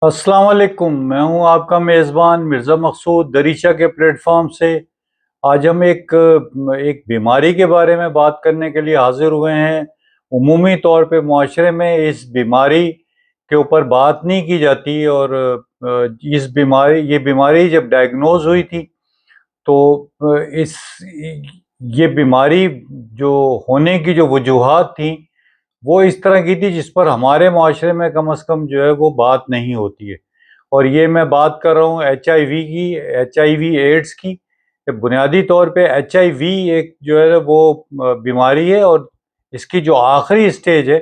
अस्सलाम वालेकुम। मैं हूं आपका मेज़बान मिर्ज़ा मकसूद दरीचा के प्लेटफॉर्म से। आज हम एक बीमारी के बारे में बात करने के लिए हाजिर हुए हैं। उमूमी तौर पे मुआशरे में इस बीमारी के ऊपर बात नहीं की जाती और ये बीमारी जब डायग्नोज हुई थी तो इस ये बीमारी जो होने की जो वजूहात थी वो इस तरह की थी जिस पर हमारे माशरे में कम अज़ कम जो है वो बात नहीं होती है। और ये मैं बात कर रहा हूँ HIV की, HIV एड्स की। बुनियादी तौर पे HIV एक जो है वो बीमारी है और इसकी जो आखिरी स्टेज है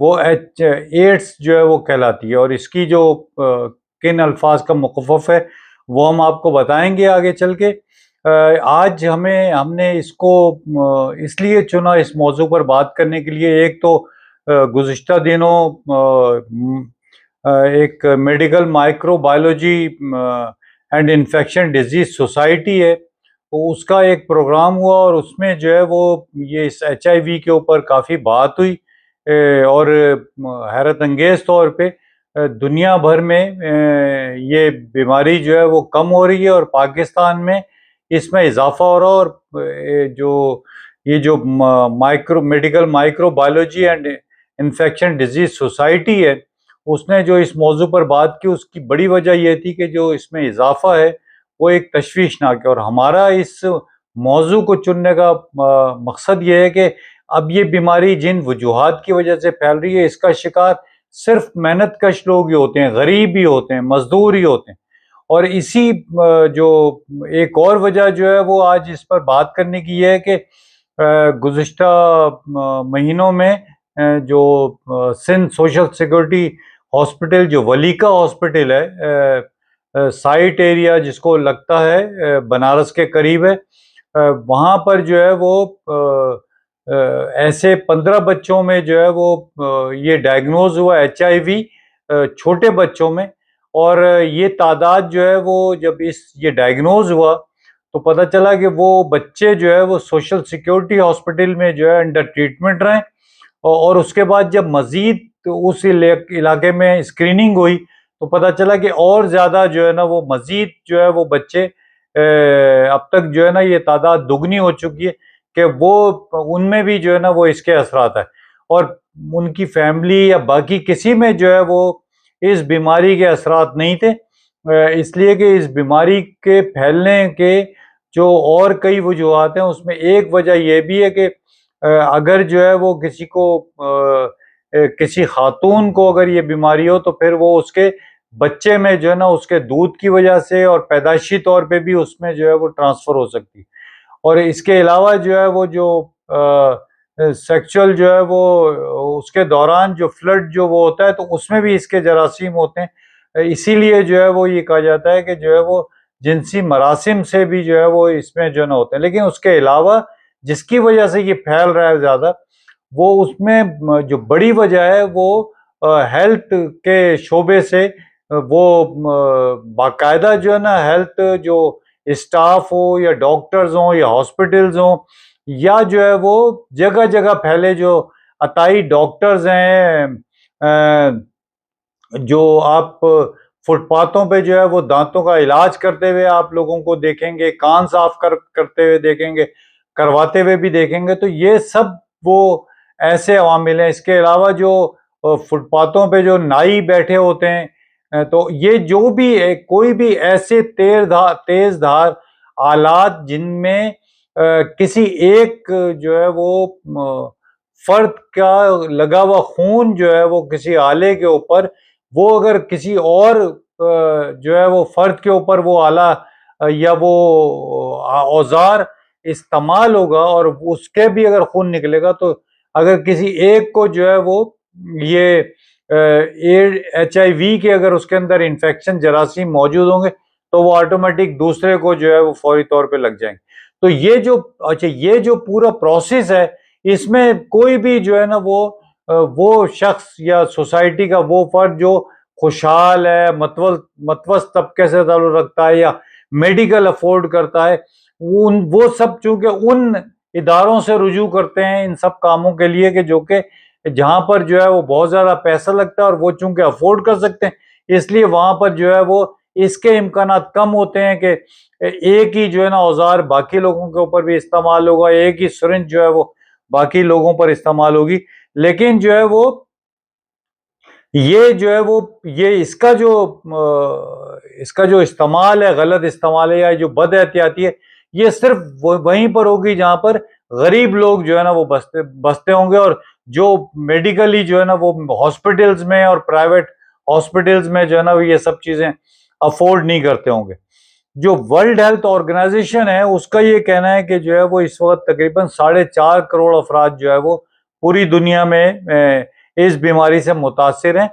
वो एड्स जो है वो कहलाती है। और इसकी जो किन अल्फाज का मुखफ़्फ़ है वो हम आपको बताएंगे आगे चल के। आज हमने इसको इसलिए चुना इस मौजू पर बात करने के लिए। एक तो गुज़िश्ता दिनों एक medical microbiology and infection disease society है, तो उसका एक प्रोग्राम हुआ और उसमें जो है वो ये इस HIV के ऊपर काफ़ी बात हुई। और हैरत अंगेज तौर पे दुनिया भर में ये बीमारी जो है वो कम हो रही है और पाकिस्तान में इसमें इजाफा हो रहा है। और ये जो micro medical microbiology and infection disease society है उसने जो इस मौजू पर बात की उसकी बड़ी वजह यह थी कि जो इसमें इजाफा है वो एक तशवीशनाक है। और हमारा इस मौजू को चुनने का मकसद ये है कि अब ये बीमारी जिन वजूहात की वजह से फैल रही है इसका शिकार सिर्फ मेहनत कश लोग ही होते हैं, गरीब ही होते हैं, मजदूर ही होते हैं। और इसी जो एक और वजह जो है वो आज इस पर बात करने की ये है कि गुज़िश्ता महीनों में जो सिंध सोशल सिक्योरिटी हॉस्पिटल जो वलीका हॉस्पिटल है, साइट एरिया जिसको लगता है बनारस के करीब है, वहाँ पर जो है वो ऐसे 15 बच्चों में जो है वो ये डायग्नोज हुआ HIV छोटे बच्चों में। और ये तादाद जो है वो जब ये डायग्नोज हुआ तो पता चला कि वो बच्चे जो है वो सोशल सिक्योरिटी हॉस्पिटल में जो है अंडर ट्रीटमेंट रहे। और उसके बाद जब मजीद तो उस इलाके में स्क्रीनिंग हुई तो पता चला कि और ज़्यादा जो है ना वो मजीद जो है वो बच्चे अब तक जो है ना ये तादाद दुगनी हो चुकी है कि वो उनमें भी जो है ना वो इसके असरात है। और उनकी फैमिली या बाकी किसी में जो है वो इस बीमारी के असरात नहीं थे। इसलिए कि इस बीमारी के फैलने के जो और कई वजूहात हैं उसमें एक वजह यह भी है कि अगर जो है वो किसी खातून को अगर ये बीमारी हो तो फिर वो उसके बच्चे में जो है ना उसके दूध की वजह से और पैदाइशी तौर पे भी उसमें जो है वो ट्रांसफर हो सकती है। और इसके अलावा जो है वो जो सेक्सुअल जो है वो उसके दौरान जो फ्लड जो वो होता है तो उसमें भी इसके जरासीम होते हैं। इसीलिए जो है वो ये कहा जाता है कि जो है वो जिनसी मरासिम से भी जो है वो इसमें जो है ना होते हैं। लेकिन उसके अलावा जिसकी वजह से ये फैल रहा है ज़्यादा वो उसमें जो बड़ी वजह है वो हेल्थ के शोबे से वो बाकायदा जो है ना हेल्थ जो स्टाफ हो या डॉक्टर्स हों या हॉस्पिटल्स हों या जो है वो जगह जगह फैले जो अताई डॉक्टर्स हैं, जो आप फुटपाथों पे जो है वो दांतों का इलाज करते हुए आप लोगों को देखेंगे, कान साफ करते हुए देखेंगे, करवाते हुए भी देखेंगे। तो ये सब वो ऐसे अवामिल हैं। इसके अलावा जो फुटपाथों पे जो नाई बैठे होते हैं, तो ये जो भी कोई भी ऐसे तेज धार आलात जिनमें किसी एक जो है वो फर्द का लगा हुआ खून जो है वो किसी आले के ऊपर वो अगर किसी और जो है वो फर्द के ऊपर वो आला या वो औजार इस्तेमाल होगा और उसके भी अगर खून निकलेगा तो अगर किसी एक को जो है वो ये HIV के अगर उसके अंदर इन्फेक्शन जरासीम मौजूद होंगे तो वो ऑटोमेटिक दूसरे को जो है वो फौरी तौर पे लग जाएंगे। तो ये जो पूरा प्रोसेस है इसमें कोई भी जो है ना वो शख्स या सोसाइटी का वो फर्द जो खुशहाल है, मतवस्त तबके से ताल्लुक रखता है या मेडिकल अफोर्ड करता है, वो सब चूंकि उन इदारों से रुजू करते हैं इन सब कामों के लिए कि जो कि जहां पर जो है वो बहुत ज्यादा पैसा लगता है और वो चूंकि अफोर्ड कर सकते हैं इसलिए वहां पर जो है वो इसके इम्कानात कम होते हैं कि एक ही जो है ना औजार बाकी लोगों के ऊपर भी इस्तेमाल होगा, एक ही सिरिंज जो है वो बाकी लोगों पर इस्तेमाल होगी। लेकिन जो है वो ये जो है वो ये इसका जो इस्तेमाल है, गलत इस्तेमाल है या जो बद एहतियाती है, ये सिर्फ वहीं पर होगी जहां पर गरीब लोग जो है ना वो बसते बसते होंगे, और जो मेडिकली जो है ना वो हॉस्पिटल्स में और प्राइवेट हॉस्पिटल्स में जो है ना ये सब चीजें अफोर्ड नहीं करते होंगे। जो वर्ल्ड हेल्थ ऑर्गेनाइजेशन है उसका ये कहना है कि जो है वो इस वक्त तकरीबन 4.5 करोड़ अफराद जो है वो पूरी दुनिया में इस बीमारी से मुतासिर हैं।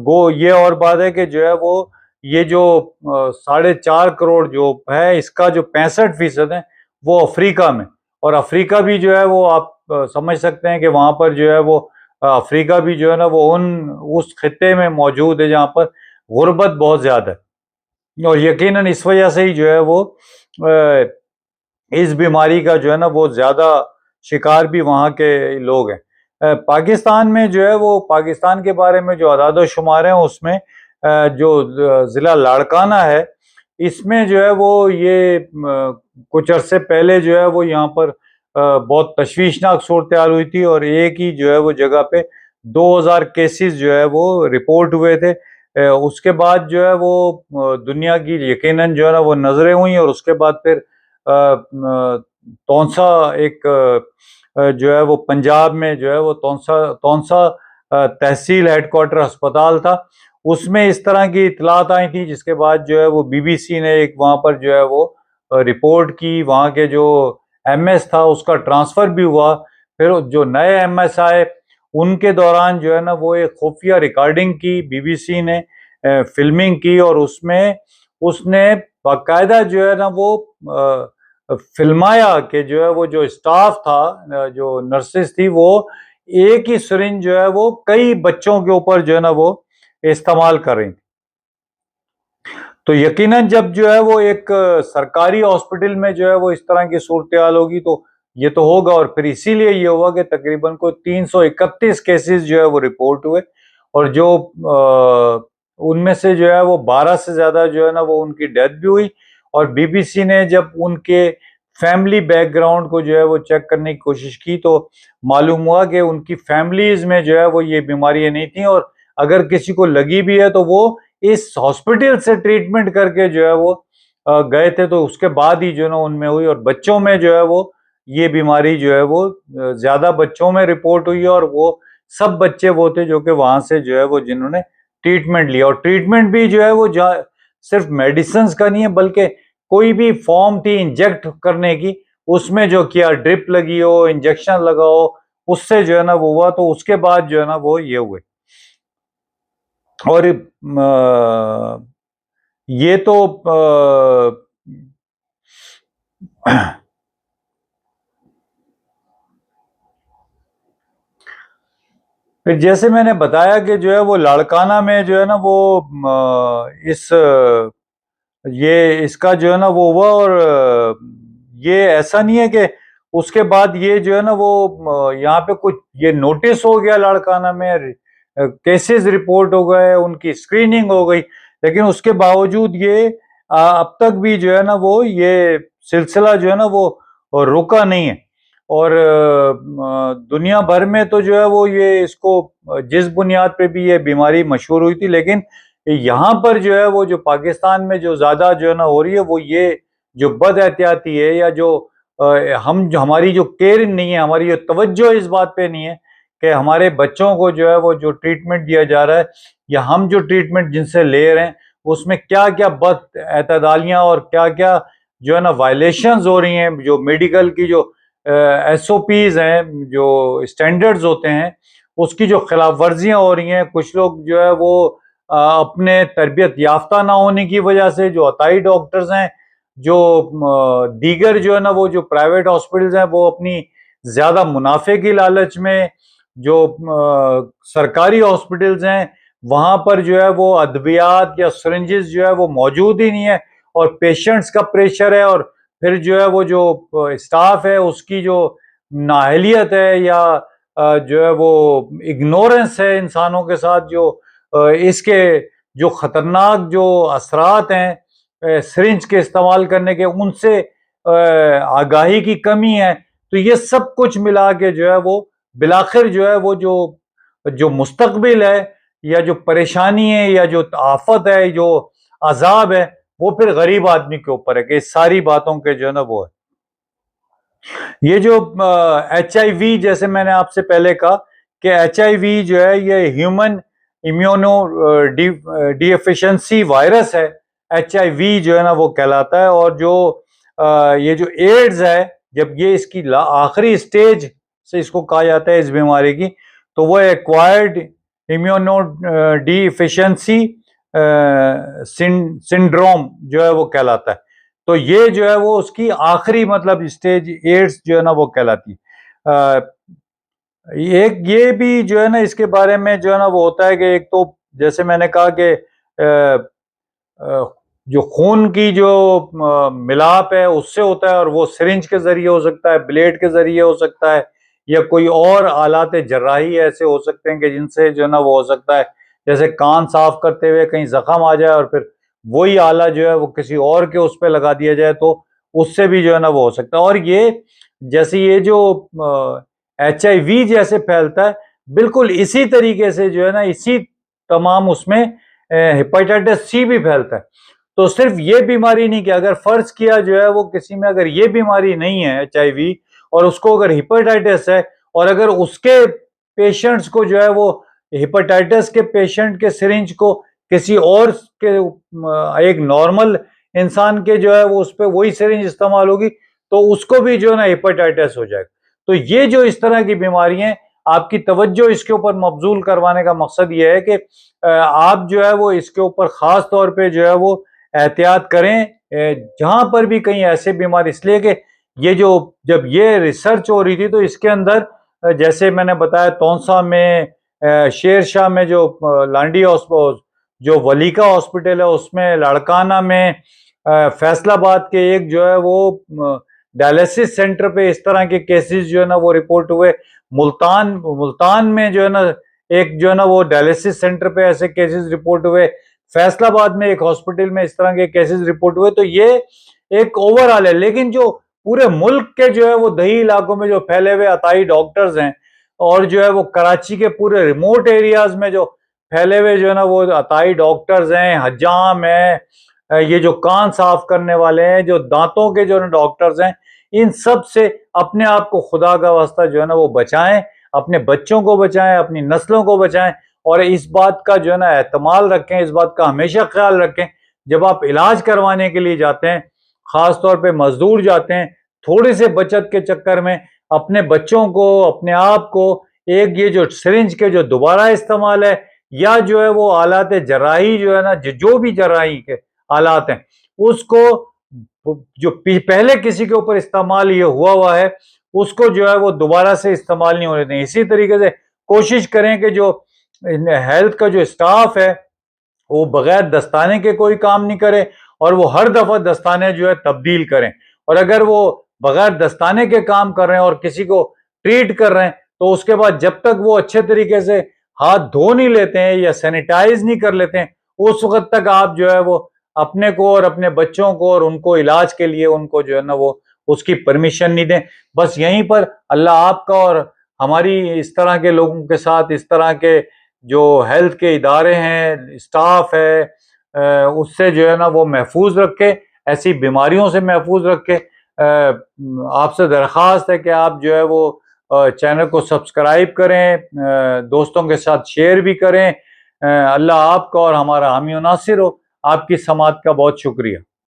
गो ये और बात है कि जो है वो ये जो 4.5 करोड़ जो है इसका जो 65% है वो अफ्रीका में, और अफ्रीका भी जो है वो आप समझ सकते हैं कि वहां पर जो है वो अफ्रीका भी जो है ना वो उस खित्ते में मौजूद है जहां पर गुर्बत बहुत ज्यादा है, और यकीनन इस वजह से ही जो है वो इस बीमारी का जो है ना वो ज्यादा शिकार भी वहाँ के लोग हैं। पाकिस्तान में जो है वो पाकिस्तान के बारे में जो अदाद शुमार हैं उसमें जो ज़िला लाड़काना है, इसमें जो है वो ये कुछ अरसे पहले जो है वो यहाँ पर बहुत तशवीशनाक सूरत हाल हुई थी, और एक ही जो है वो जगह पे 2000 केसेस जो है वो रिपोर्ट हुए थे। उसके बाद जो है वो दुनिया की यकीनन जो है ना वो नजरें हुई, और उसके बाद फिर तौंसा एक जो है वो पंजाब में जो है वो तौंसा तौंसा तहसील हेडक्वार्टर अस्पताल था, उसमें इस तरह की इतलात आई थी, जिसके बाद जो है वो बीबीसी ने एक वहां पर जो है वो रिपोर्ट की, वहां के जो एमएस था उसका ट्रांसफर भी हुआ। फिर जो नए एमएस आए उनके दौरान जो है ना वो एक खुफिया रिकॉर्डिंग की बीबीसी ने, फिल्मिंग की, और उसमें उसने बाकायदा जो है ना वो फिल्माया कि जो है वो जो स्टाफ था, जो नर्सेस थी, वो एक ही सिरिंज जो है वो कई बच्चों के ऊपर जो है ना वो इस्तेमाल कर रही थी। तो यकीनन जब जो है वो एक सरकारी हॉस्पिटल में जो है वो इस तरह की सूरत हाल होगी तो ये तो होगा, और फिर इसीलिए ये हुआ कि तकरीबन को 331 केसेस जो है वो रिपोर्ट हुए, और जो उनमें से जो है वो 12 से ज्यादा जो है ना वो उनकी डेथ भी हुई। और बीबीसी ने जब उनके फैमिली बैकग्राउंड को जो है वो चेक करने की कोशिश की तो मालूम हुआ कि उनकी फैमिलीज में जो है वो ये बीमारियां नहीं थी, और अगर किसी को लगी भी है तो वो इस हॉस्पिटल से ट्रीटमेंट करके जो है वो गए थे, तो उसके बाद ही जो है ना उनमें हुई। और बच्चों में जो है वो ये बीमारी जो है वो ज्यादा बच्चों में रिपोर्ट हुई है, और वो सब बच्चे वो थे जो कि वहां से जो है वो जिन्होंने ट्रीटमेंट लिया, और ट्रीटमेंट भी जो है वो सिर्फ मेडिसिन का नहीं है बल्कि कोई भी फॉर्म थी इंजेक्ट करने की, उसमें जो किया, ड्रिप लगी हो, इंजेक्शन लगा हो, उससे जो है ना वो हुआ, तो उसके बाद जो है ना वो ये हुए। और ये तो फिर जैसे मैंने बताया कि जो है वो लाड़काना में जो है ना वो ये इसका जो है ना वो हुआ, और ये ऐसा नहीं है कि उसके बाद ये जो है ना वो यहाँ पे कुछ ये नोटिस हो गया लाड़काना में, केसेस रिपोर्ट हो गए, उनकी स्क्रीनिंग हो गई, लेकिन उसके बावजूद ये अब तक भी जो है ना वो ये सिलसिला जो है ना वो रुका नहीं है। और दुनिया भर में तो जो है वो ये इसको जिस बुनियाद पे भी ये बीमारी मशहूर हुई थी, लेकिन यहाँ पर जो है वो जो पाकिस्तान में जो ज्यादा जो है ना हो रही है वो ये जो बद एहतियाती है, या जो हमारी जो केयर नहीं है, हमारी जो तवज्जो इस बात पे नहीं है कि हमारे बच्चों को जो है वो जो ट्रीटमेंट दिया जा रहा है, या हम जो ट्रीटमेंट जिनसे ले रहे हैं उसमें क्या क्या बद एतदालियाँ और क्या क्या जो है ना वायलेशंस हो रही हैं, जो मेडिकल की जो एसओपीज हैं, जो स्टैंडर्ड्स होते हैं, उसकी जो खिलाफ वर्जियाँ हो रही हैं। कुछ लोग जो है वो अपने तरबियत याफ्ता ना होने की वजह से, जो अताई डॉक्टर्स हैं, जो दीगर जो है ना वो जो प्राइवेट हॉस्पिटल्स हैं, वो अपनी ज्यादा मुनाफे की लालच में, जो सरकारी हॉस्पिटल्स हैं वहां पर जो है वो अद्वियात या सिरिंजेस जो है वो मौजूद ही नहीं है, और पेशेंट्स का प्रेशर है, और फिर जो है वो जो स्टाफ है उसकी जो नाअहलियत है, या जो है वो इग्नोरेंस है इंसानों के साथ, जो इसके जो ख़तरनाक जो असरात हैं सिरिंज के इस्तेमाल करने के, उनसे आगाही की कमी है। तो ये सब कुछ मिला के जो है वो बिलाखिर जो है वो जो जो मुस्तकबिल है या जो परेशानी है या जो आफत है, जो अजाब है, वो फिर गरीब आदमी के ऊपर है कि इस सारी बातों के जो है ना वो है। ये जो HIV, जैसे मैंने आपसे पहले कहा कि HIV जो है ये ह्यूमन इम्यूनो डिफिशिएंसी वायरस है। HIV जो है ना वो कहलाता है। और जो ये जो एड्स है, जब ये इसकी आखिरी स्टेज से इसको कहा जाता है इस बीमारी की, तो वो एक्वायर्ड इम्यूनो डिफिशिएंसी सिंड्रोम जो है वो कहलाता है। तो ये जो है वो उसकी आखिरी मतलब स्टेज एड्स जो है ना वो कहलाती है। एक ये भी जो है ना इसके बारे में जो है ना वो होता है कि एक तो जैसे मैंने कहा कि जो खून की जो मिलाप है उससे होता है, और वो सिरिंज के जरिए हो सकता है, ब्लेड के जरिए हो सकता है, या कोई और आलात जर्राही ऐसे हो सकते हैं कि जिनसे जो है ना वो हो सकता है, जैसे कान साफ करते हुए कहीं जख्म आ जाए और फिर वही आला जो है वो किसी और के उस पर लगा दिया जाए, तो उससे भी जो है ना वो हो सकता है। और ये जैसे ये जो HIV जैसे फैलता है, बिल्कुल इसी तरीके से जो है ना इसी तमाम उसमें हेपेटाइटिस C भी फैलता है। तो सिर्फ ये बीमारी नहीं कि अगर फर्ज किया जो है वो किसी में अगर ये बीमारी नहीं है HIV, और उसको अगर हेपेटाइटिस है, और अगर उसके पेशेंट्स को जो है वो हेपेटाइटिस के पेशेंट के सिरिंज को किसी और के एक नॉर्मल इंसान के जो है वो उस पर वही सिरिंज इस्तेमाल होगी, तो उसको भी जो है ना हेपेटाइटिस हो जाएगा। तो ये जो इस तरह की बीमारियां, आपकी तवज्जो इसके ऊपर मबजूल करवाने का मकसद ये है कि आप जो है वो इसके ऊपर खास तौर पे जो है वो एहतियात करें जहां पर भी कहीं ऐसे बीमारी, इसलिए कि ये जो जब ये रिसर्च हो रही थी तो इसके अंदर जैसे मैंने बताया तौंसा में, शेरशाह में जो लांडी जो वलीका हॉस्पिटल है उसमें, लड़काना में, फैसलाबाद के एक जो है वो डायलिसिस सेंटर पे इस तरह के केसेस जो है ना वो रिपोर्ट हुए। मुल्तान मुल्तान में जो है ना एक जो है ना वो डायलिसिस सेंटर पे ऐसे केसेस रिपोर्ट हुए। फैसलाबाद में एक हॉस्पिटल में इस तरह के केसेस रिपोर्ट हुए। तो ये एक ओवरऑल है, लेकिन जो पूरे मुल्क के जो है वो दही इलाकों में जो फैले हुए अताई डॉक्टर्स हैं, और जो है वो कराची के पूरे रिमोट एरियाज में जो फैले हुए जो है ना वो अताई डॉक्टर्स हैं, हजाम है, ये जो कान साफ करने वाले हैं, जो दांतों के जो डॉक्टर्स हैं, इन सब से अपने आप को खुदा का वास्ता जो है ना वो बचाएं, अपने बच्चों को बचाएं, अपनी नस्लों को बचाएं। और इस बात का जो है ना एहतमाल रखें, इस बात का हमेशा ख्याल रखें जब आप इलाज करवाने के लिए जाते हैं, खास तौर पे मजदूर जाते हैं, थोड़ी से बचत के चक्कर में अपने बच्चों को, अपने आप को, एक ये जो सिरिंज के जो दोबारा इस्तेमाल है, या जो है वो आलात जराही जो है ना, जो भी जराही के आलात हैं, उसको जो पहले किसी के ऊपर इस्तेमाल ये हुआ है, उसको जो है वो दोबारा से इस्तेमाल नहीं होने दें। इसी तरीके से कोशिश करें कि जो हेल्थ का जो स्टाफ है वो बगैर दस्ताने के कोई काम नहीं करे, और वो हर दफा दस्ताने जो है तब्दील करें। और अगर वो बगैर दस्ताने के काम कर रहे हैं और किसी को ट्रीट कर रहे हैं, तो उसके बाद जब तक वो अच्छे तरीके से हाथ धो नहीं लेते हैं या सैनिटाइज नहीं कर लेते हैं, उस वक्त तक आप जो है वो अपने को और अपने बच्चों को और उनको इलाज के लिए उनको जो है ना वो उसकी परमिशन नहीं दें। बस यहीं पर अल्लाह आपका और हमारी इस तरह के लोगों के साथ, इस तरह के जो हेल्थ के इदारे हैं, स्टाफ है, उससे जो है ना वो महफूज रखे, ऐसी बीमारियों से महफूज रखे। आपसे दरख्वास्त है कि आप जो है वो चैनल को सब्सक्राइब करें, दोस्तों के साथ शेयर भी करें। अल्लाह आपका और हमारा हामी नासिर हो। आपकी समात का बहुत शुक्रिया।